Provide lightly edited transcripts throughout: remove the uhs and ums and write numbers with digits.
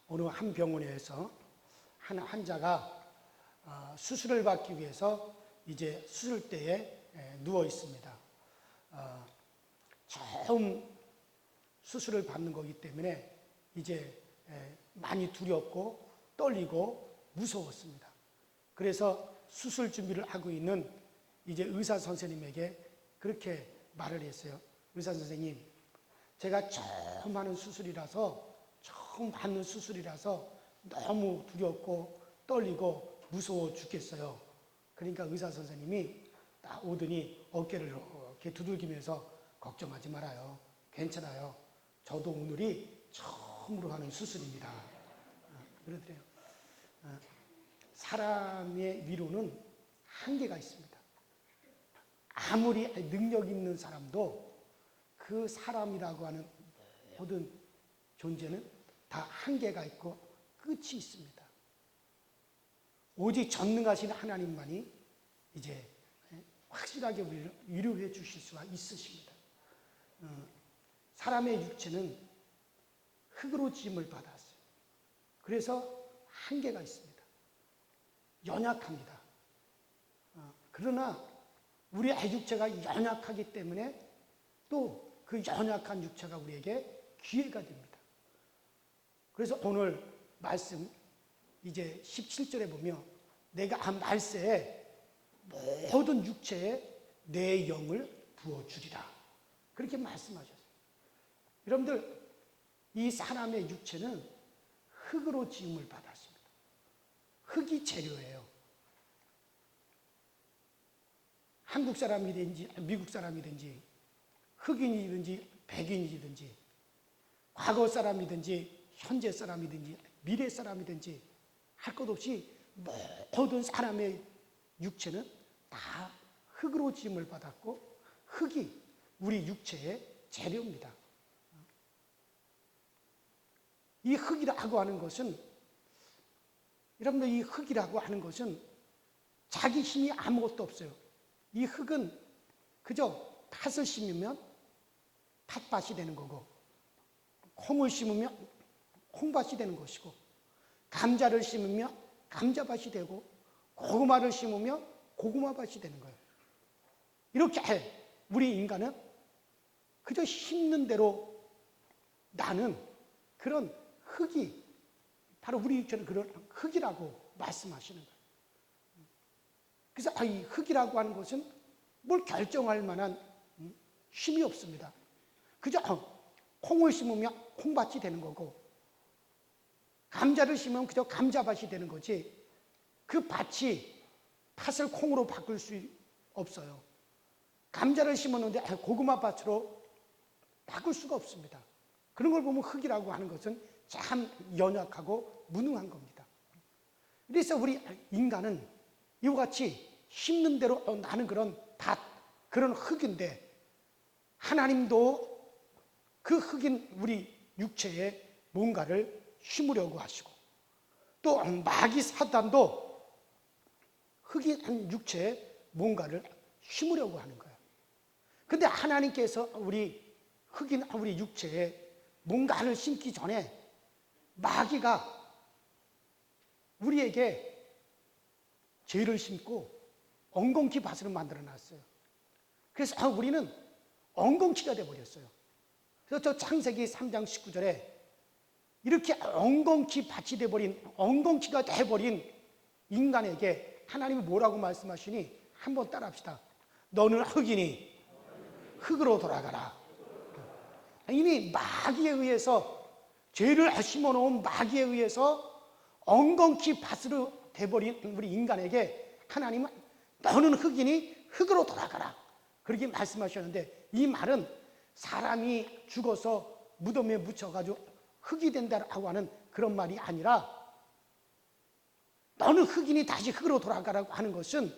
어느 한 병원에서 한 환자가 수술을 받기 위해서 이제 수술대에 누워 있습니다. 처음 수술을 받는 거기 때문에 이제 많이 두렵고 떨리고 무서웠습니다. 그래서 수술 준비를 하고 있는 이제 의사 선생님에게 그렇게 말을 했어요. 의사 선생님, 제가 처음 하는 수술이라서, 처음 받는 수술이라서 너무 두렵고 떨리고 무서워 죽겠어요. 그러니까 의사 선생님이 딱 오더니 어깨를 이렇게 두들기면서 걱정하지 말아요. 괜찮아요. 저도 오늘이 처음으로 하는 수술입니다. 그러더래요. 사람의 위로는 한계가 있습니다. 아무리 능력 있는 사람도 그 사람이라고 하는 모든 존재는 다 한계가 있고 끝이 있습니다. 오직 전능하신 하나님만이 이제 확실하게 우리를 위로해 주실 수가 있으십니다. 사람의 육체는 흙으로 지음을 받았어요. 그래서 한계가 있습니다. 연약합니다. 그러나 우리의 육체가 연약하기 때문에 또 그 연약한 육체가 우리에게 기회가 됩니다. 그래서 오늘 말씀 이제 17절에 보면 내가 말세에 모든 육체에 내 영을 부어주리라. 그렇게 말씀하셨어요. 여러분들, 이 사람의 육체는 흙으로 지음을 받았습니다. 흙이 재료예요. 한국 사람이든지 미국 사람이든지 흑인이든지 백인이든지 과거 사람이든지 현재 사람이든지 미래 사람이든지 할 것 없이 모든 사람의 육체는 다 흙으로 지음을 받았고 흙이 우리 육체의 재료입니다. 이 흙이라고 하는 것은, 여러분들, 이 흙이라고 하는 것은 자기 힘이 아무것도 없어요. 이 흙은 그저 팥을 심으면 팥밭이 되는 거고, 콩을 심으면 콩밭이 되는 것이고, 감자를 심으면 감자밭이 되고, 고구마를 심으면 고구마밭이 되는 거예요. 이렇게 우리 인간은 그저 심는 대로 나는 그런 흙이, 바로 우리 육체는 그런 흙이라고 말씀하시는 거예요. 그래서 이 흙이라고 하는 것은 뭘 결정할 만한 힘이 없습니다. 그저 콩을 심으면 콩밭이 되는 거고, 감자를 심으면 그저 감자밭이 되는 거지, 그 밭이 팥을 콩으로 바꿀 수 없어요. 감자를 심었는데 고구마밭으로 바꿀 수가 없습니다. 그런 걸 보면 흙이라고 하는 것은 참 연약하고 무능한 겁니다. 그래서 우리 인간은 이와 같이 심는 대로 나는 그런 밭, 그런 흙인데, 하나님도 그 흙인 우리 육체에 뭔가를 심으려고 하시고, 또 마귀 사단도 흙인 육체에 뭔가를 심으려고 하는 거예요. 그런데 하나님께서 우리 흙인 우리 육체에 뭔가를 심기 전에 마귀가 우리에게 죄를 심고 엉겅퀴 밭을 만들어 놨어요. 그래서 우리는 엉겅퀴가 되어버렸어요. 그래서 저 창세기 3장 19절에 이렇게 엉겅퀴 밭이 되어버린, 엉겅퀴가 되어버린 인간에게 하나님이 뭐라고 말씀하시니 한번 따라합시다. 너는 흙이니 흙으로 돌아가라. 이미 마귀에 의해서, 죄를 심어놓은 마귀에 의해서 엉겅퀴 밭으로 돼버린 우리 인간에게 하나님은 너는 흙이니 흙으로 돌아가라, 그렇게 말씀하셨는데, 이 말은 사람이 죽어서 무덤에 묻혀가지고 흙이 된다고 하는 그런 말이 아니라, 너는 흙이니 다시 흙으로 돌아가라고 하는 것은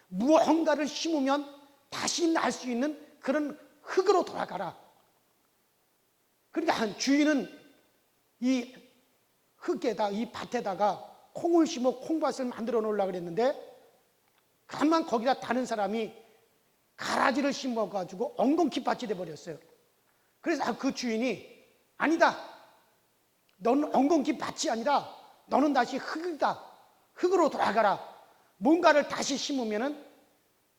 무언가를 심으면 다시 날 수 있는 그런 흙으로 돌아가라. 그러니까 주인은 이 흙에다, 이 밭에다가 콩을 심어 콩밭을 만들어 놓으려고 그랬는데, 가만 거기다 다른 사람이 가라지를 심어가지고 엉겅퀴 밭이 돼버렸어요. 그래서 그 주인이 아니다. 너는 엉겅퀴 밭이 아니라 너는 다시 흙이다. 흙으로 돌아가라. 뭔가를 다시 심으면은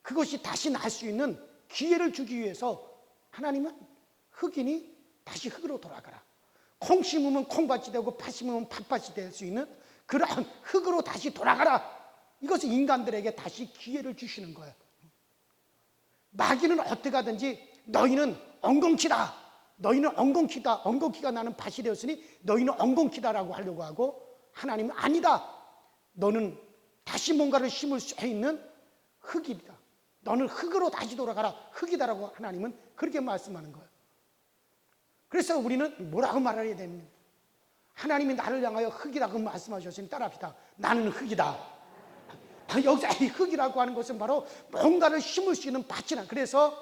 그것이 다시 날 수 있는 기회를 주기 위해서 하나님은 흙이니 다시 흙으로 돌아가라. 콩 심으면 콩밭이 되고 팥 심으면 팥밭이 될 수 있는 그러한 흙으로 다시 돌아가라. 이것은 인간들에게 다시 기회를 주시는 거예요. 마귀는 어떻게 하든지 너희는 엉겅퀴다. 너희는 엉겅퀴다. 엉겅퀴가 나는 밭이 되었으니 너희는 엉겅퀴다라고 하려고 하고 하나님은 아니다. 너는 다시 뭔가를 심을 수 있는 흙이다. 너는 흙으로 다시 돌아가라. 흙이다라고 하나님은 그렇게 말씀하는 거예요. 그래서 우리는 뭐라고 말해야 됩니까? 하나님이 나를 향하여 흙이라고 말씀하셨으니 따라합시다. 나는 흙이다. 여기서 이 흙이라고 하는 것은 바로 뭔가를 심을 수 있는 밭이라. 그래서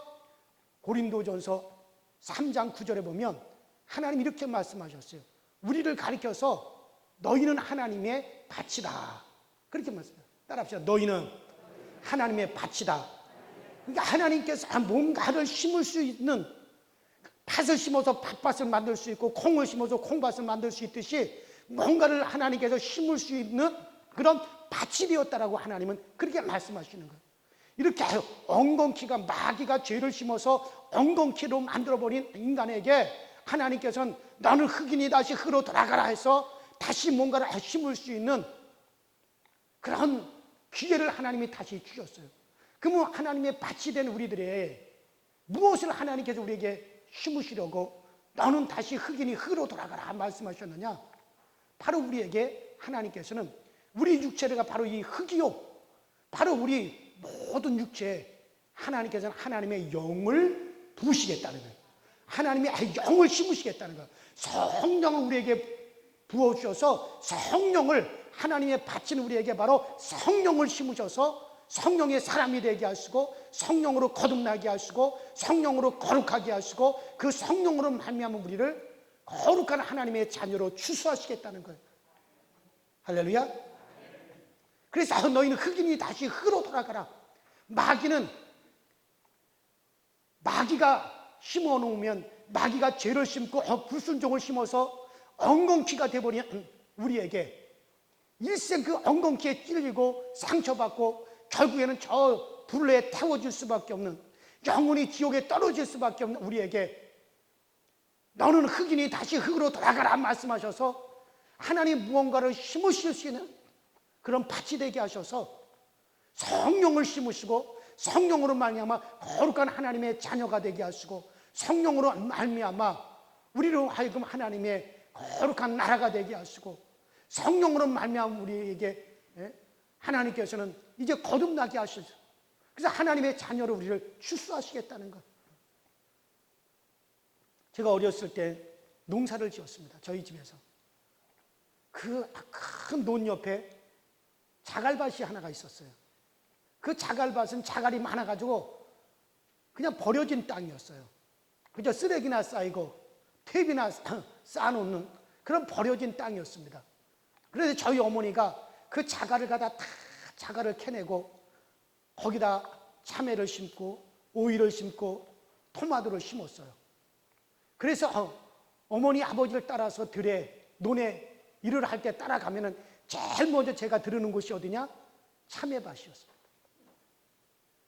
고린도전서 3장 9절에 보면 하나님이 이렇게 말씀하셨어요. 우리를 가리켜서 너희는 하나님의 밭이다. 그렇게 말씀해요. 따라합시다. 너희는 하나님의 밭이다. 그러니까 하나님께서 뭔가를 심을 수 있는, 팥을 심어서 팥밭을 만들 수 있고 콩을 심어서 콩밭을 만들 수 있듯이 뭔가를 하나님께서 심을 수 있는 그런 밭이 되었다라고 하나님은 그렇게 말씀하시는 거예요. 이렇게 엉겅퀴가, 마귀가 죄를 심어서 엉겅퀴로 만들어버린 인간에게 하나님께서는 너는 흙이니 다시 흙으로 돌아가라 해서 다시 뭔가를 심을 수 있는 그런 기회를 하나님이 다시 주셨어요. 그러면 하나님의 밭이 된 우리들의 무엇을 하나님께서 우리에게 심으시려고 너는 다시 흙이니 흙으로 돌아가라 말씀하셨느냐? 바로 우리에게 하나님께서는 우리 육체가 바로 이 흙이요, 바로 우리 모든 육체에 하나님께서는 하나님의 영을 부으시겠다는 거예요. 하나님의 영을 심으시겠다는 거예요. 성령을 우리에게 부어주셔서 성령을, 하나님의 밭인 우리에게 바로 성령을 심으셔서 성령의 사람이 되게 하시고 성령으로 거듭나게 하시고 성령으로 거룩하게 하시고 그 성령으로 말미암아 우리를 거룩한 하나님의 자녀로 추수하시겠다는 거예요. 할렐루야. 그래서 너희는 흙이니 다시 흙으로 돌아가라. 마귀가 심어놓으면, 마귀가 죄를 심고 불순종을 심어서 엉겅퀴가 돼버린 우리에게 일생 그 엉겅퀴에 찔리고 상처받고 결국에는 저 불에 태워질 수밖에 없는, 영원히 지옥에 떨어질 수밖에 없는 우리에게 너는 흙이니 다시 흙으로 돌아가라 말씀하셔서 하나님 무언가를 심으실 수 있는 그런 밭이 되게 하셔서 성령을 심으시고 성령으로 말미암아 거룩한 하나님의 자녀가 되게 하시고 성령으로 말미암아 우리로 하여금 하나님의 거룩한 나라가 되게 하시고 성령으로 말미암아 우리에게 하나님께서는 이제 거듭나게 하시죠. 그래서 하나님의 자녀로 우리를 추수하시겠다는 것. 제가 어렸을 때 농사를 지었습니다. 저희 집에서. 그 큰 논 옆에 자갈밭이 하나가 있었어요. 그 자갈밭은 자갈이 많아가지고 그냥 버려진 땅이었어요. 그저 쓰레기나 쌓이고 퇴비나 쌓아놓는 그런 버려진 땅이었습니다. 그래서 저희 어머니가 그 자갈을 갖다 다 자갈을 캐내고 거기다 참외를 심고 오이를 심고 토마토를 심었어요. 그래서 어머니 아버지를 따라서 들에 논에 일을 할 때 따라가면은 제일 먼저 제가 들으는 곳이 어디냐? 참외밭이었습니다.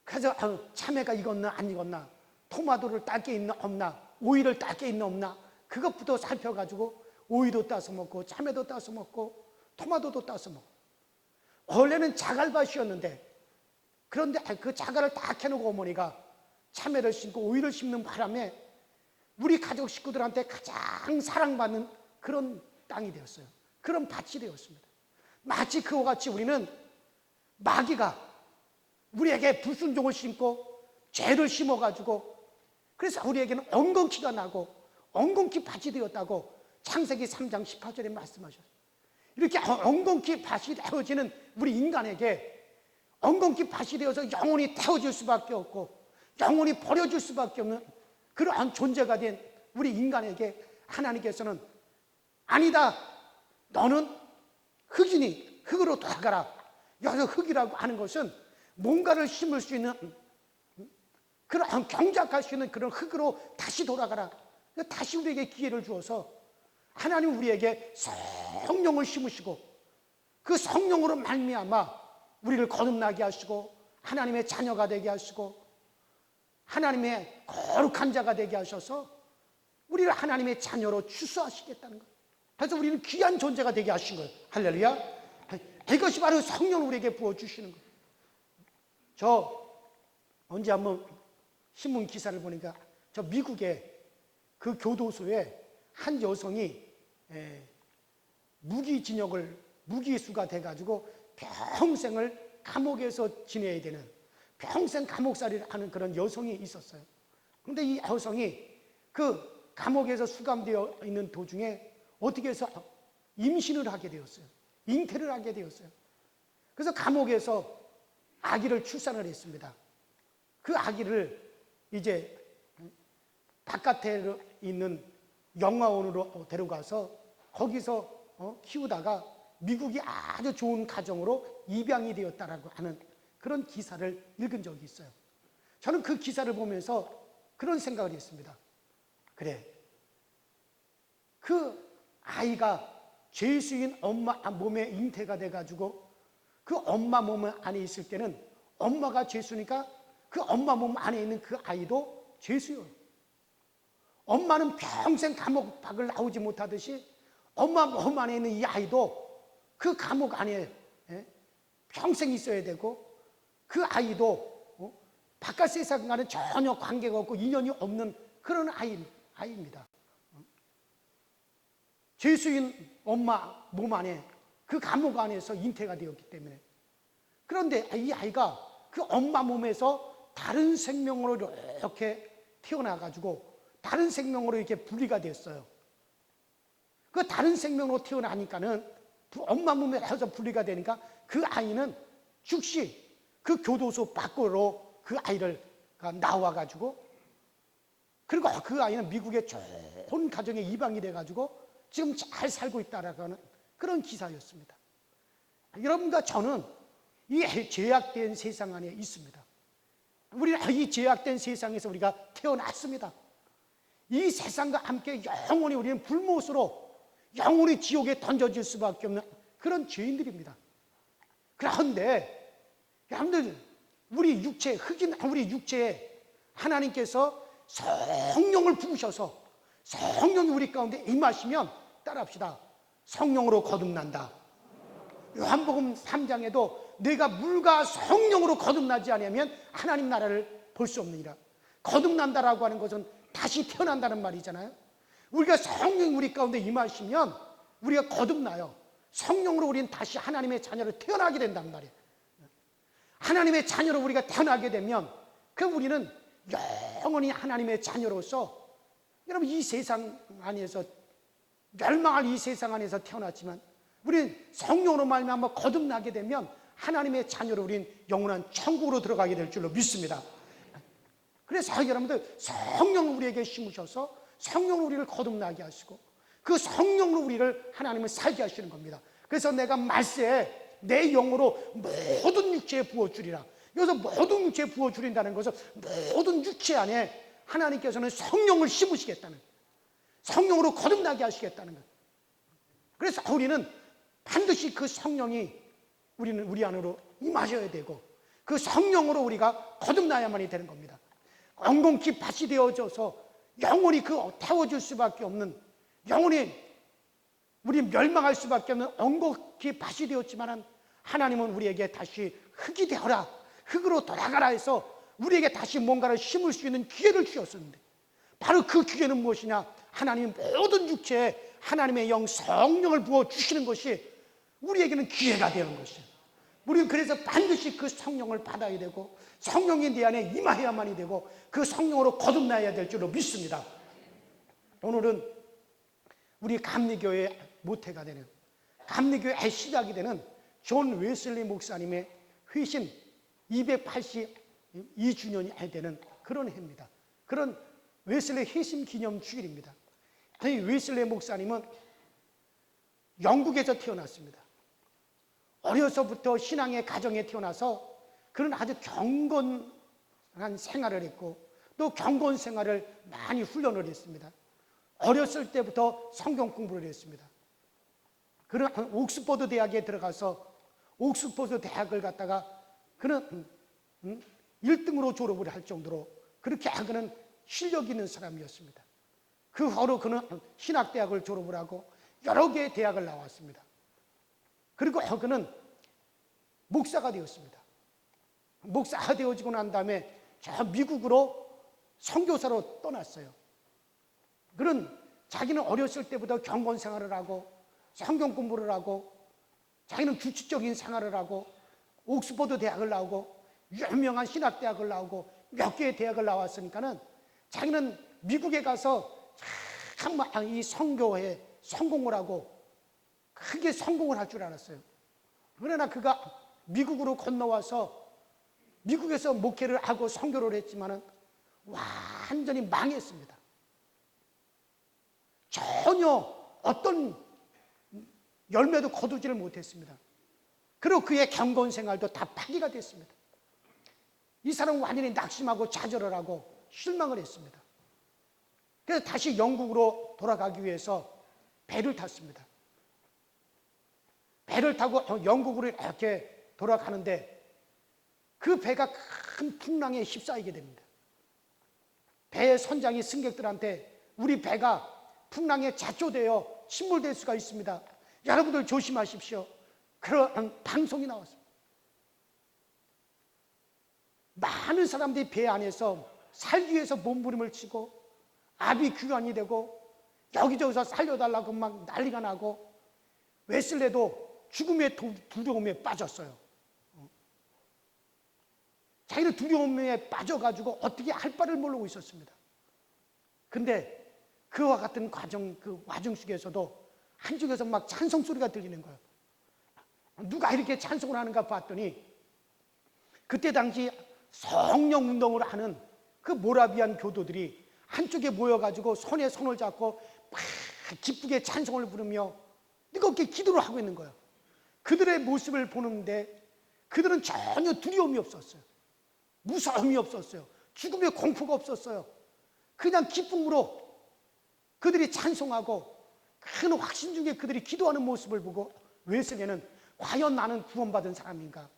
그래서 참외가 익었나 안 익었나, 토마토를 딸 게 있나 없나, 오이를 딸 게 있나 없나, 그것부터 살펴가지고 오이도 따서 먹고 참외도 따서 먹고 토마토도 따서 먹고. 원래는 자갈밭이었는데, 그런데 그 자갈을 다 캐놓고 어머니가 참외를 심고 오이를 심는 바람에 우리 가족 식구들한테 가장 사랑받는 그런 땅이 되었어요. 그런 밭이 되었습니다. 마치 그와 같이 우리는 마귀가 우리에게 불순종을 심고 죄를 심어가지고 그래서 우리에게는 엉겅퀴가 나고 엉겅퀴 밭이 되었다고 창세기 3장 18절에 말씀하셨어요. 이렇게 엉겅퀴 밭이 되어지는 우리 인간에게 엉겅퀴 밭이 되어서 영원히 태워질 수밖에 없고 영원히 버려질 수밖에 없는 그러한 존재가 된 우리 인간에게 하나님께서는 아니다, 너는 흙이니 흙으로 돌아가라. 여기서 흙이라고 하는 것은 뭔가를 심을 수 있는 그런 경작할 수 있는 그런 흙으로 다시 돌아가라. 다시 우리에게 기회를 주어서 하나님 우리에게 성령을 심으시고 그 성령으로 말미암아 우리를 거듭나게 하시고 하나님의 자녀가 되게 하시고 하나님의 거룩한 자가 되게 하셔서 우리를 하나님의 자녀로 추수하시겠다는 거예요. 그래서 우리는 귀한 존재가 되게 하신 거예요. 할렐루야. 이것이 바로 성령을 우리에게 부어주시는 거예요. 저 언제 한번 신문 기사를 보니까 저 미국의 그 교도소에 한 여성이 무기수가 돼가지고 평생을 감옥에서 지내야 되는 평생 감옥살이를 하는 그런 여성이 있었어요. 그런데 이 여성이 그 감옥에서 수감되어 있는 도중에 어떻게 해서 임신을 하게 되었어요. 잉태를 하게 되었어요. 그래서 감옥에서 아기를 출산을 했습니다. 그 아기를 이제 바깥에 있는 영화원으로 데려가서 거기서 키우다가 미국이 아주 좋은 가정으로 입양이 되었다라고 하는 그런 기사를 읽은 적이 있어요. 저는 그 기사를 보면서 그런 생각을 했습니다. 그래, 그 아이가 죄수인 엄마 몸에 잉태가 돼가지고 그 엄마 몸 안에 있을 때는 엄마가 죄수니까 그 엄마 몸 안에 있는 그 아이도 죄수요. 엄마는 평생 감옥 밖을 나오지 못하듯이 엄마 몸 안에 있는 이 아이도 그 감옥 안에 평생 있어야 되고 그 아이도 바깥 세상과는 전혀 관계가 없고 인연이 없는 그런 아이입니다. 죄수인 엄마 몸 안에 그 감옥 안에서 잉태가 되었기 때문에. 그런데 이 아이가 그 엄마 몸에서 다른 생명으로 이렇게 태어나가지고 다른 생명으로 이렇게 분리가 됐어요. 그 다른 생명으로 태어나니까는 엄마 몸에서 분리가 되니까 그 아이는 즉시 그 교도소 밖으로 그 아이를 나와가지고 그리고 그 아이는 미국의 좋은 가정에 입양이 돼가지고 지금 잘 살고 있다라고 하는 그런 기사였습니다. 여러분과 저는 이 죄악된 세상 안에 있습니다. 우리는 이 죄악된 세상에서 우리가 태어났습니다. 이 세상과 함께 영원히 우리는 불못으로 영원히 지옥에 던져질 수밖에 없는 그런 죄인들입니다. 그런데 여러분들 우리 육체, 흑인 우리 육체에 하나님께서 성령을 부으셔서 성령이 우리 가운데 임하시면 따라합시다. 성령으로 거듭난다. 요한복음 3장에도 내가 물과 성령으로 거듭나지 않으면 하나님 나라를 볼 수 없느니라. 거듭난다라고 하는 것은 다시 태어난다는 말이잖아요. 우리가 성령이 우리 가운데 임하시면 우리가 거듭나요. 성령으로 우리는 다시 하나님의 자녀로 태어나게 된단 말이에요. 하나님의 자녀로 우리가 태어나게 되면 그 우리는 영원히 하나님의 자녀로서 여러분 이 세상 안에서 멸망할 이 세상 안에서 태어났지만 우리는 성령으로 말미암아 거듭나게 되면 하나님의 자녀로 우리는 영원한 천국으로 들어가게 될 줄로 믿습니다. 그래서 여러분들 성령을 우리에게 심으셔서 성령으로 우리를 거듭나게 하시고 그 성령으로 우리를 하나님을 살게 하시는 겁니다. 그래서 내가 말세에 내 영으로 모든 육체에 부어주리라. 여기서 모든 육체에 부어주린다는 것은 모든 육체 안에 하나님께서는 성령을 심으시겠다는 거예요. 성령으로 거듭나게 하시겠다는 거예요. 그래서 우리는 반드시 그 성령이 우리 안으로 임하셔야 되고 그 성령으로 우리가 거듭나야만이 되는 겁니다. 엉겅퀴 밭이 되어져서 영원히 태워줄 수밖에 없는 영원히 우리 멸망할 수밖에 없는 엉겅퀴 밭이 되었지만 하나님은 우리에게 다시 흙이 되어라, 흙으로 돌아가라 해서 우리에게 다시 뭔가를 심을 수 있는 기회를 주셨었는데 바로 그 기회는 무엇이냐? 하나님 모든 육체에 하나님의 영 성령을 부어주시는 것이 우리에게는 기회가 되는 것이에요. 우리는 그래서 반드시 그 성령을 받아야 되고 성령이 내 안에 임하여야만이 되고 그 성령으로 거듭나야 될 줄로 믿습니다. 오늘은 우리 감리교회 모태가 되는 감리교회 시작이 되는 존 웨슬리 목사님의 회심 282주년이 되는 그런 해입니다. 그런 웨슬리 회심 기념 주일입니다. 이 웨슬리 목사님은 영국에서 태어났습니다. 어려서부터 신앙의 가정에 태어나서 그런 아주 경건한 생활을 했고 또 경건 생활을 많이 훈련을 했습니다. 어렸을 때부터 성경 공부를 했습니다. 그런 옥스퍼드 대학에 들어가서 옥스퍼드 대학을 갔다가 그는 1등으로 졸업을 할 정도로 그렇게 그는 실력 있는 사람이었습니다. 그 후로 그는 신학대학을 졸업을 하고 여러 개의 대학을 나왔습니다. 그리고 그는 목사가 되었습니다. 목사가 되어지고 난 다음에 저 미국으로 선교사로 떠났어요. 그는 자기는 어렸을 때부터 경건 생활을 하고 성경 공부를 하고 자기는 규칙적인 생활을 하고 옥스퍼드 대학을 나오고 유명한 신학대학을 나오고 몇 개의 대학을 나왔으니까는 자기는 미국에 가서 정말 이 선교에 성공을 하고 크게 성공을 할 줄 알았어요. 그러나 그가 미국으로 건너와서 미국에서 목회를 하고 선교를 했지만은 완전히 망했습니다. 전혀 어떤 열매도 거두지를 못했습니다. 그리고 그의 경건 생활도 다 파기가 됐습니다. 이 사람은 완전히 낙심하고 좌절을 하고 실망을 했습니다. 그래서 다시 영국으로 돌아가기 위해서 배를 탔습니다. 배를 타고 영국으로 이렇게 돌아가는데 그 배가 큰 풍랑에 휩싸이게 됩니다. 배의 선장이 승객들한테 우리 배가 풍랑에 좌초되어 침몰될 수가 있습니다. 여러분들 조심하십시오. 그런 방송이 나왔습니다. 많은 사람들이 배 안에서 살기 위해서 몸부림을 치고 압이 규환이 되고 여기저기서 살려달라고 막 난리가 나고 웨슬레도 죽음의 두려움에 빠졌어요. 자기는 두려움에 빠져가지고 어떻게 할 바를 모르고 있었습니다. 근데 그와 같은 그 와중 속에서도 한쪽에서 막 찬송 소리가 들리는 거예요. 누가 이렇게 찬송을 하는가 봤더니 그때 당시 성령 운동을 하는 그 모라비안 교도들이 한쪽에 모여가지고 손에 손을 잡고 막 기쁘게 찬송을 부르며 뜨겁게 기도를 하고 있는 거예요. 그들의 모습을 보는데 그들은 전혀 두려움이 없었어요. 무서움이 없었어요. 죽음의 공포가 없었어요. 그냥 기쁨으로 그들이 찬송하고 큰 확신 중에 그들이 기도하는 모습을 보고 웨슬리는 과연 나는 구원받은 사람인가?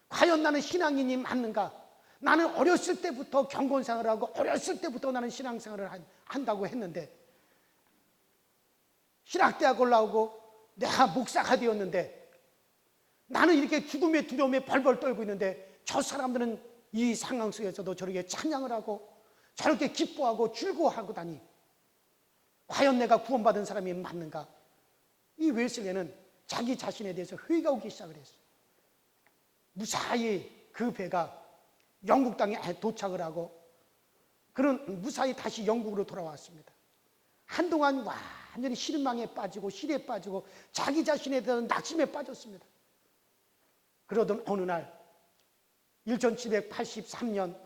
과연 나는 신앙인이 맞는가? 나는 어렸을 때부터 경건생활을 하고 어렸을 때부터 나는 신앙생활을 한다고 했는데 신학대학을 나오고 내가 목사가 되었는데 나는 이렇게 죽음의 두려움에 벌벌 떨고 있는데 저 사람들은 이 상황 속에서도 저렇게 찬양을 하고 저렇게 기뻐하고 즐거워하고다니 과연 내가 구원받은 사람이 맞는가? 이 웨슬리는 자기 자신에 대해서 회의가 오기 시작을 했어요. 무사히 그 배가 영국 땅에 도착을 하고 그는 무사히 다시 영국으로 돌아왔습니다. 한동안 완전히 실망에 빠지고 실에 빠지고 자기 자신에 대한 낙심에 빠졌습니다. 그러던 어느 날 1783년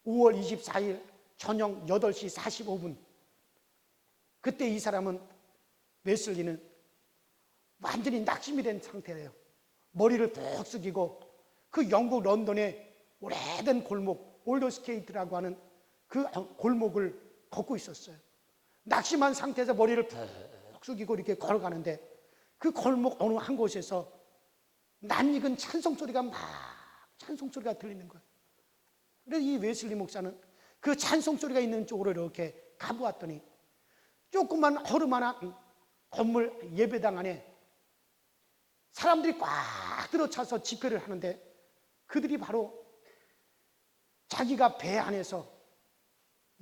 5월 24일 저녁 8시 45분 그때 이 사람은 웨슬리는 완전히 낙심이 된 상태예요. 머리를 푹 숙이고 그 영국 런던의 오래된 골목 올더스케이트라고 하는 그 골목을 걷고 있었어요. 낙심한 상태에서 머리를 푹 숙이고 이렇게 걸어가는데 그 골목 어느 한 곳에서 낯익은 찬송소리가 찬송소리가 들리는 거예요. 그래서 이 웨슬리 목사는 그 찬송소리가 있는 쪽으로 이렇게 가보았더니 조그만 허름 하나 건물 예배당 안에 사람들이 꽉 들어차서 집회를 하는데 그들이 바로 자기가 배 안에서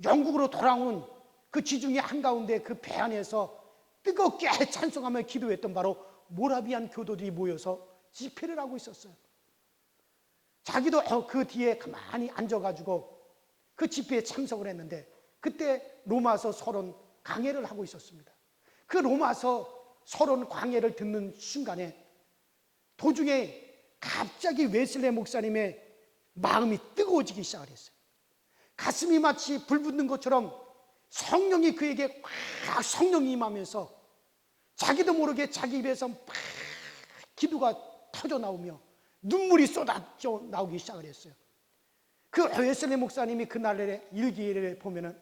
영국으로 돌아온 그 지중해 한가운데 그 배 안에서 뜨겁게 찬송하며 기도했던 바로 모라비안 교도들이 모여서 집회를 하고 있었어요. 자기도 그 뒤에 가만히 앉아가지고 그 집회에 참석을 했는데 그때 로마서 서론 강해를 하고 있었습니다. 그 로마서 서론 강해를 듣는 순간에 도중에 갑자기 웨슬리 목사님의 마음이 뜨거워지기 시작을 했어요. 가슴이 마치 불 붙는 것처럼 성령이 그에게 확 성령이 임하면서 자기도 모르게 자기 입에서 막 기도가 터져 나오며 눈물이 쏟아져 나오기 시작을 했어요. 그 웨슬리 목사님이 그날의 일기를 보면은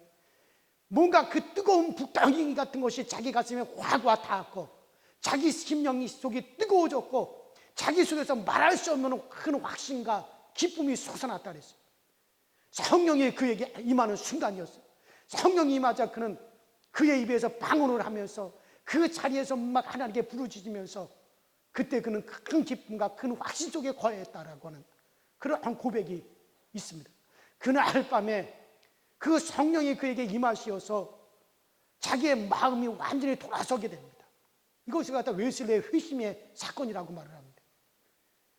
뭔가 그 뜨거운 북덩이 같은 것이 자기 가슴에 확와 닿았고, 자기 심령 속이 뜨거워졌고, 자기 속에서 말할 수 없는 큰 확신과 기쁨이 솟아났다 그랬어요. 성령이 그에게 임하는 순간이었어요. 성령이 임하자 그는 그의 입에서 방언을 하면서 그 자리에서 막 하나님께 부르짖으면서 그때 그는 큰 기쁨과 큰 확신 속에 거했다라고 하는 그러한 고백이 있습니다. 그날 밤에 그 성령이 그에게 임하시어서 자기의 마음이 완전히 돌아서게 됩니다. 이것을 갖다 웨슬리의 회심의 사건이라고 말을 합니다.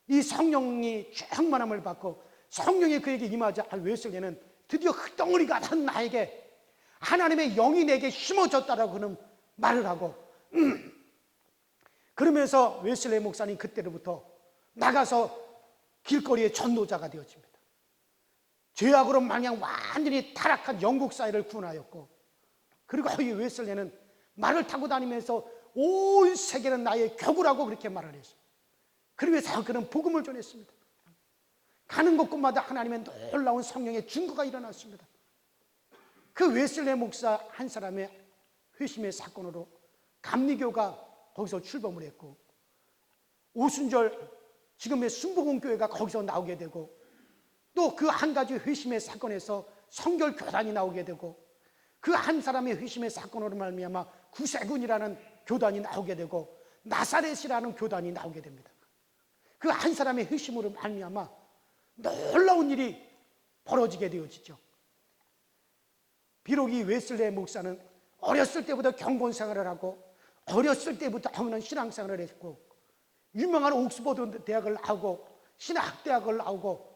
이 성령이 충만함을 받고 성령이 그에게 임하자 웨슬리는 드디어 흙덩어리 같은 나에게 하나님의 영이 내게 심어졌다라고 그는 말을 하고, 그러면서 웨슬리 목사님 그때로부터 나가서 길거리의 전도자가 되어집니다. 죄악으로 마냥 완전히 타락한 영국 사회를 구원하였고, 그리고 이 웨슬리는 말을 타고 다니면서 온 세계는 나의 교구라고 그렇게 말을 했어요. 그러면서 그는 복음을 전했습니다. 가는 곳곳마다 하나님의 놀라운 성령의 증거가 일어났습니다. 그 웨슬리 목사 한 사람의 회심의 사건으로 감리교가 거기서 출범을 했고, 오순절 지금의 순복음교회가 거기서 나오게 되고, 또 그 한 가지 회심의 사건에서 성결교단이 나오게 되고, 그 한 사람의 회심의 사건으로 말미암아 구세군이라는 교단이 나오게 되고, 나사렛이라는 교단이 나오게 됩니다. 그 한 사람의 회심으로 말미암아 놀라운 일이 벌어지게 되어지죠. 비록 이 웨슬리 목사는 어렸을 때부터 경건 생활을 하고 어렸을 때부터 하는 신앙생활을 했고, 유명한 옥스퍼드 대학을 나오고 신학대학을 나오고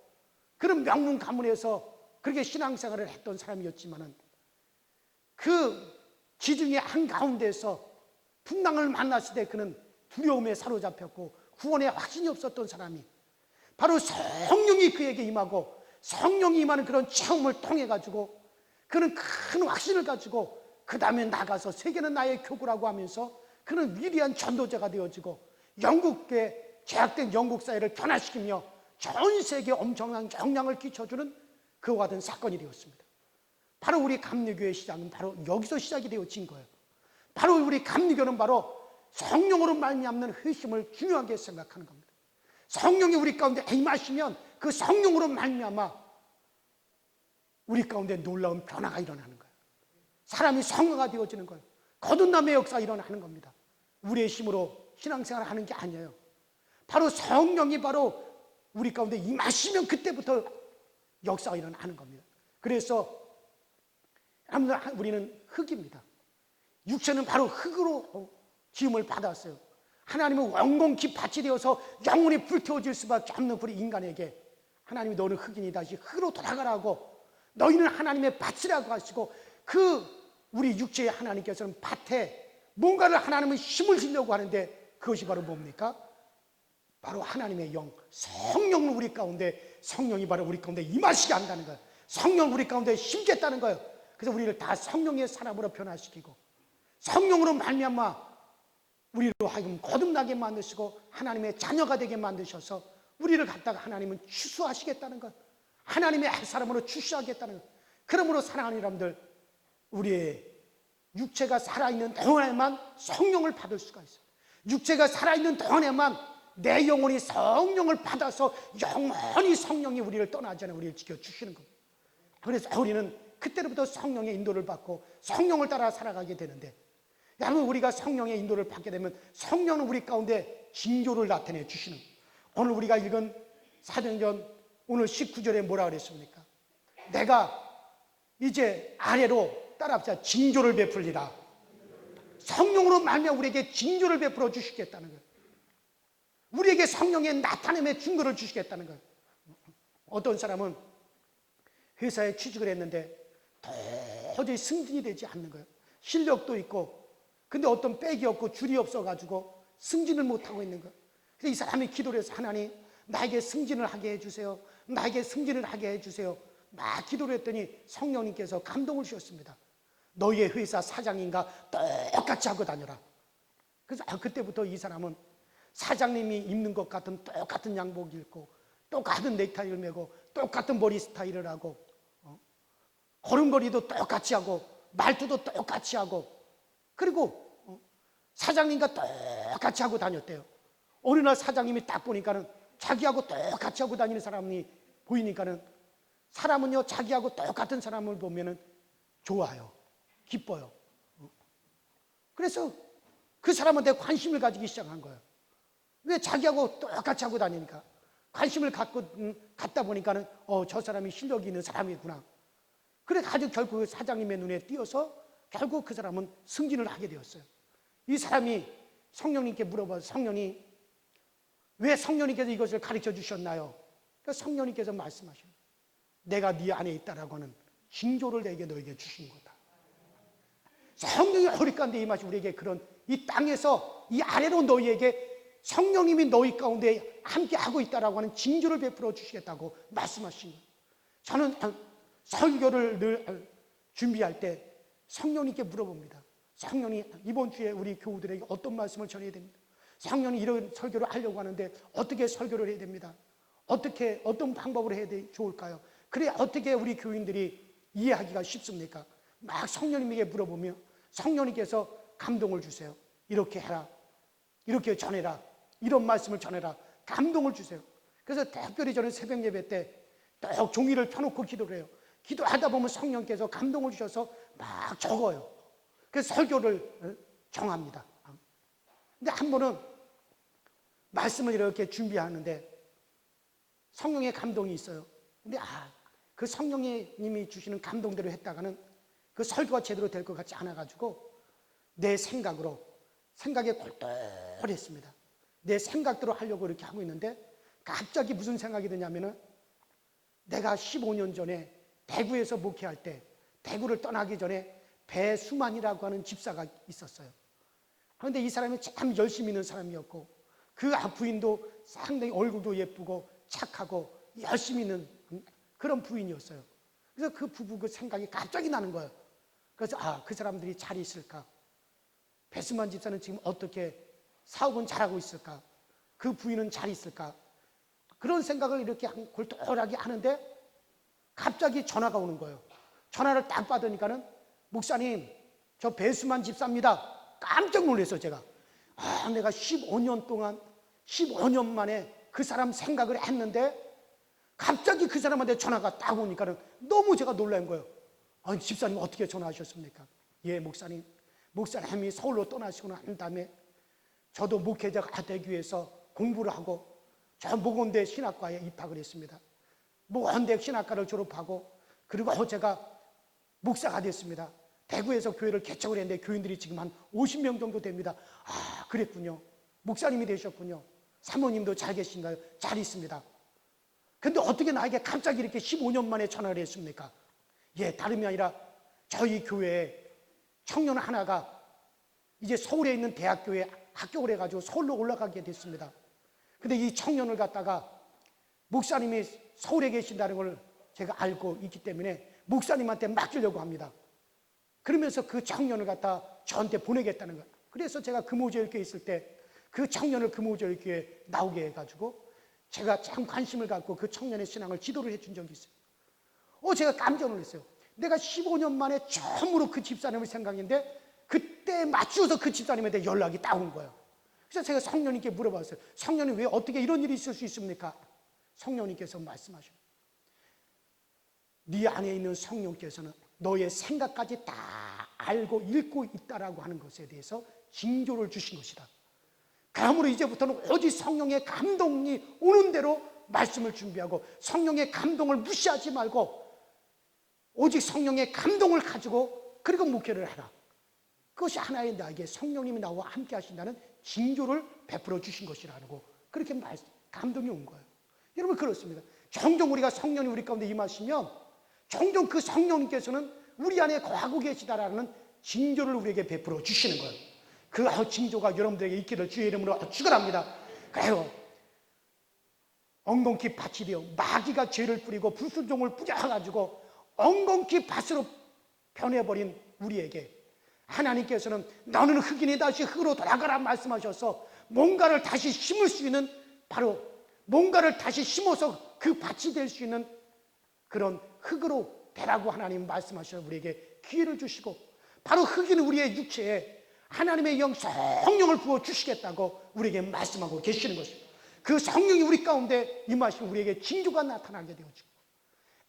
그런 명문 가문에서 그렇게 신앙생활을 했던 사람이었지만은, 그 지중해 한가운데서 풍랑을 만났을 때 그는 두려움에 사로잡혔고 구원의 확신이 없었던 사람이 바로 성령이 그에게 임하고, 성령이 임하는 그런 체험을 통해 가지고 그는 큰 확신을 가지고 그 다음에 나가서 세계는 나의 교구라고 하면서 그는 위대한 전도자가 되어지고, 영국의 제약된 영국 사회를 변화시키며 전 세계에 엄청난 영향을 끼쳐주는 그와 같은 사건이 되었습니다. 바로 우리 감리교의 시작은 바로 여기서 시작이 되어진 거예요. 바로 우리 감리교는 바로 성령으로 말미암는 회심을 중요하게 생각하는 겁니다. 성령이 우리 가운데 임하시면 그 성령으로 말미암아 우리 가운데 놀라운 변화가 일어나는 거예요. 사람이 성화가 되어지는 거예요. 거듭남의 역사가 일어나는 겁니다. 우리의 힘으로 신앙생활을 하는 게 아니에요. 바로 성령이 바로 우리 가운데 임하시면 그때부터 역사가 일어나는 겁니다. 그래서 우리는 흙입니다. 육체는 바로 흙으로 지음을 받았어요. 하나님은 원공기 밭이 되어서 영원히 불태워질 수밖에 없는 우리 인간에게 하나님이 너는 흙이니 다시 흙으로 돌아가라고, 너희는 하나님의 밭이라고 하시고, 그 우리 육체의 하나님께서는 밭에 뭔가를 하나님은 힘을 주려고 하는데 그것이 바로 뭡니까? 바로 하나님의 영, 성령을 우리 가운데, 성령이 바로 우리 가운데 임하시게 한다는 거예요. 성령 우리 가운데 심겠다는 거예요. 그래서 우리를 다 성령의 사람으로 변화시키고 성령으로 말미암아 우리로 하여금 거듭나게 만드시고 하나님의 자녀가 되게 만드셔서 우리를 갖다가 하나님은 추수하시겠다는 것, 하나님의 사람으로 추수하겠다는 것. 그러므로 사랑하는 여러분들, 우리의 육체가 살아있는 동안에만 성령을 받을 수가 있어요. 육체가 살아있는 동안에만 내 영혼이 성령을 받아서 영원히 성령이 우리를 떠나지 않아 우리를 지켜주시는 겁니다. 그래서 우리는 그때로부터 성령의 인도를 받고 성령을 따라 살아가게 되는데, 여러분 우리가 성령의 인도를 받게 되면 성령은 우리 가운데 징조를 나타내 주시는 거예요. 오늘 우리가 읽은 사도행전 오늘 19절에 뭐라 그랬습니까? 내가 이제 아래로 따라합시다. 징조를 베풀리라. 성령으로 말미암아 우리에게 징조를 베풀어 주시겠다는 거예요. 우리에게 성령의 나타남의 증거를 주시겠다는 거예요. 어떤 사람은 회사에 취직을 했는데 도저히 승진이 되지 않는 거예요. 실력도 있고 근데 어떤 백이 없고 줄이 없어가지고 승진을 못하고 있는 거예요. 그래서 이 사람이 기도를 해서 하나님 나에게 승진을 하게 해주세요. 나에게 승진을 하게 해주세요. 막 기도를 했더니 성령님께서 감동을 주셨습니다. 너희의 회사 사장님과 똑같이 하고 다녀라. 그래서 그때부터 이 사람은 사장님이 입는 것 같은 똑같은 양복을 입고 똑같은 넥타이를 메고 똑같은 머리 스타일을 하고 걸음걸이도 똑같이 하고 말투도 똑같이 하고 그리고 사장님과 똑같이 하고 다녔대요. 어느 날 사장님이 딱 보니까는 자기하고 똑같이 하고 다니는 사람이 보이니까는 사람은요 자기하고 똑같은 사람을 보면은 좋아요, 기뻐요. 그래서 그 사람한테 관심을 가지기 시작한 거예요. 왜? 자기하고 똑같이 하고 다니니까 관심을 갖다 보니까는 저 사람이 실력이 있는 사람이구나. 그래 가지고 결국 사장님의 눈에 띄어서 결국 그 사람은 승진을 하게 되었어요. 이 사람이 성령님께 물어봐서 성령이 왜 성령님께서 이것을 가르쳐 주셨나요? 그러니까 성령님께서 말씀하시는 내가 네 안에 있다라고 하는 징조를 너에게 주신 거다. 성령이 허리 가운데 임하시 우리에게 그런 이 땅에서 이 아래로 너희에게 성령님이 너희 가운데 함께 하고 있다라고 하는 징조를 베풀어 주시겠다고 말씀하신 거예요. 저는 설교를 늘 준비할 때 성령님께 물어봅니다. 성령님 이번 주에 우리 교우들에게 어떤 말씀을 전해야 됩니다. 성령님 이런 설교를 하려고 하는데 어떻게 설교를 해야 됩니다. 어떤 방법으로 해야 좋을까요? 그래 어떻게 우리 교인들이 이해하기가 쉽습니까? 막 성령님에게 물어보며 성령님께서 감동을 주세요. 이렇게 해라, 이렇게 전해라, 이런 말씀을 전해라, 감동을 주세요. 그래서 특별히 저는 새벽 예배 때 딱 종이를 펴놓고 기도를 해요. 기도하다 보면 성령께서 감동을 주셔서 막 적어요. 그래서 설교를 정합니다. 근데 한 번은 말씀을 이렇게 준비하는데 성령의 감동이 있어요. 근데 그 성령님이 주시는 감동대로 했다가는 그 설교가 제대로 될 것 같지 않아가지고 내 생각에 골똘했습니다. 내 생각대로 하려고 이렇게 하고 있는데 갑자기 무슨 생각이 드냐면은 내가 15년 전에 대구에서 목회할 때 대구를 떠나기 전에 배수만이라고 하는 집사가 있었어요. 그런데 이 사람이 참 열심히 있는 사람이었고 그 부인도 상당히 얼굴도 예쁘고 착하고 열심히 있는 그런 부인이었어요. 그래서 그 부부 그 생각이 갑자기 나는 거예요. 그래서 그 사람들이 잘 있을까? 배수만 집사는 지금 어떻게 사업은 잘하고 있을까? 그 부인은 잘 있을까? 그런 생각을 이렇게 골똘하게 하는데 갑자기 전화가 오는 거예요. 전화를 딱 받으니까는 목사님 저 배수만 집사입니다. 깜짝 놀랐어요. 제가 내가 15년 만에 그 사람 생각을 했는데 갑자기 그 사람한테 전화가 딱 오니까는 너무 제가 놀란 거예요. 집사님 어떻게 전화하셨습니까? 예, 목사님이 서울로 떠나시고 난 다음에 저도 목회자가 되기 위해서 공부를 하고 저 목원대 신학과에 입학을 했습니다. 목원대 신학과를 졸업하고 그리고 제가 목사가 됐습니다. 대구에서 교회를 개척을 했는데 교인들이 지금 한 50명 정도 됩니다. 그랬군요. 목사님이 되셨군요. 사모님도 잘 계신가요? 잘 있습니다. 근데 어떻게 나에게 갑자기 이렇게 15년 만에 전화를 했습니까? 예, 다름이 아니라 저희 교회에 청년 하나가 이제 서울에 있는 대학교에 합격을 해가지고 서울로 올라가게 됐습니다. 근데 이 청년을 갖다가 목사님이 서울에 계신다는 걸 제가 알고 있기 때문에 목사님한테 맡기려고 합니다. 그러면서 그 청년을 갖다 저한테 보내겠다는 거예요. 그래서 제가 금호제일교회에 있을 때 그 청년을 금호제일교회에 나오게 해가지고 제가 참 관심을 갖고 그 청년의 신앙을 지도를 해준 적이 있어요. 제가 깜짝 놀랐어요. 내가 15년 만에 처음으로 그 집사님을 생각했는데 그때 맞추어서 그 집사님한테 연락이 딱 온 거예요. 그래서 제가 성령님께 물어봤어요. 성령님 왜 어떻게 이런 일이 있을 수 있습니까? 성령님께서 말씀하셔요. 네 안에 있는 성령께서는 너의 생각까지 다 알고 읽고 있다라고 하는 것에 대해서 징조를 주신 것이다. 그러므로 이제부터는 오직 성령의 감동이 오는 대로 말씀을 준비하고 성령의 감동을 무시하지 말고 오직 성령의 감동을 가지고 그리고 목회를 하라. 그것이 하나의 나에게 성령님이 나와 함께 하신다는 징조를 베풀어 주신 것이라고 그렇게 감동이 온 거예요. 여러분 그렇습니다. 종종 우리가 성령이 우리 가운데 임하시면 종종 그 성령님께서는 우리 안에 거하고 계시다라는 징조를 우리에게 베풀어 주시는 거예요. 그 징조가 여러분들에게 있기를 주의 이름으로 축원합니다. 그래요. 엉겅퀴 밭이 되어 마귀가 죄를 뿌리고 불순종을 뿌려가지고 엉겅퀴 밭으로 변해버린 우리에게 하나님께서는 너는 흙이니 다시 흙으로 돌아가라 말씀하셔서 뭔가를 다시 심을 수 있는 바로 뭔가를 다시 심어서 그 밭이 될 수 있는 그런 흙으로 되라고 하나님 말씀하셔서 우리에게 기회를 주시고, 바로 흙인 우리의 육체에 하나님의 영 성령을 부어 주시겠다고 우리에게 말씀하고 계시는 것입니다. 그 성령이 우리 가운데 임하시면 우리에게 징조가 나타나게 되어지고,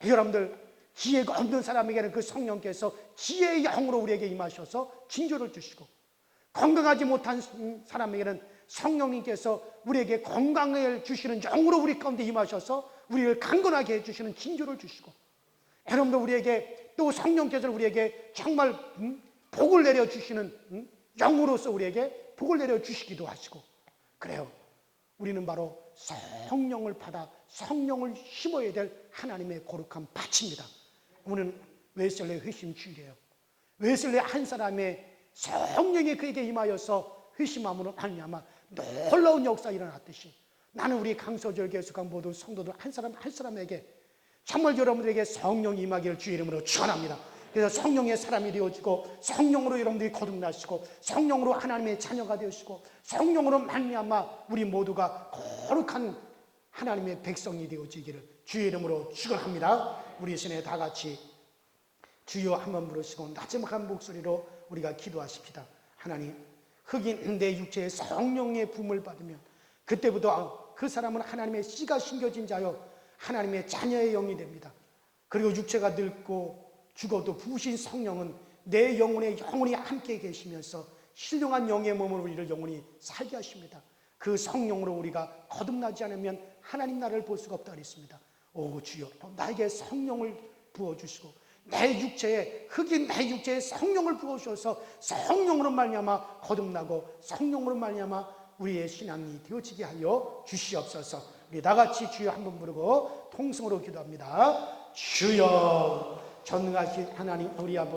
여러분들 지혜가 없는 사람에게는 그 성령께서 지혜의 영으로 우리에게 임하셔서 징조를 주시고, 건강하지 못한 사람에게는 성령님께서 우리에게 건강을 주시는 영으로 우리 가운데 임하셔서 우리를 강건하게 해주시는 징조를 주시고, 여러분들 우리에게 또 성령께서 우리에게 정말 복을 내려주시는 영으로서 우리에게 복을 내려주시기도 하시고, 그래요. 우리는 바로 성령을 받아 성령을 심어야 될 하나님의 거룩한 밭입니다. 오늘은 웨슬레 회심 주일이에요. 웨슬레 한 사람의 성령이 그에게 임하여서 회심함으로 말미암아 놀라운 역사가 일어났듯이, 나는 우리 강서절교에 속한 모든 성도들 한 사람 한 사람에게 정말 여러분들에게 성령이 임하기를 주의 이름으로 축원합니다. 그래서 성령의 사람이 되어지고, 성령으로 여러분들이 거듭나시고, 성령으로 하나님의 자녀가 되시고, 성령으로 말미암아 우리 모두가 거룩한 하나님의 백성이 되어지기를 주의 이름으로 축원합니다. 우리 신에 다 같이 주여 한번 부르시고 나지막한 목소리로 우리가 기도하십시다. 하나님, 흑인 내 육체의 성령의 부음을 받으면 그때부터 그 사람은 하나님의 씨가 심겨진 자요 하나님의 자녀의 영이 됩니다. 그리고 육체가 늙고 죽어도 부으신 성령은 내 영혼에 영원히 함께 계시면서 신령한 영의 몸으로 우리를 영원히 살게 하십니다. 그 성령으로 우리가 거듭나지 않으면 하나님 나라를 볼 수가 없다 그랬습니다. 오 주여, 나에게 성령을 부어주시고 내 육체에, 흑인 내 육체에 성령을 부어주셔서 성령으로 말미암아 거듭나고 성령으로 말미암아 우리의 신앙이 되어지게 하여 주시옵소서. 우리 다같이 주여 한번 부르고 통성으로 기도합니다. 주여, 전능하신 하나님 우리 아버지,